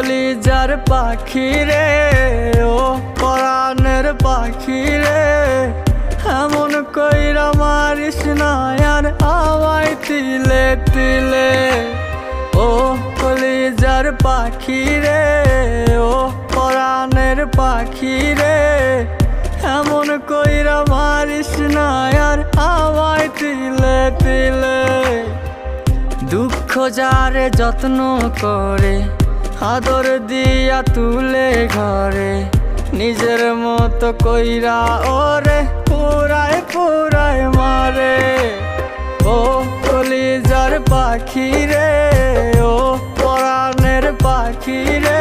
কলিজার পাখি রে, ও পরাণের পাখি রে, এমন কইরা মারিস না আর আমায় তিলে তিলে। ও কলিজার পাখি রে, ও পরাণের পাখি রে, এমন কইরা মারিস না আর আমায় তিলে তিলে। দুঃখ যারে যত্ন করে, আদর দিয়া তুলে ঘরে, নিজের মতো কইরা ওরে পুরায় পুরায় মারে। ও কলিজার পাখি রে, ও পরাণের পাখি রে,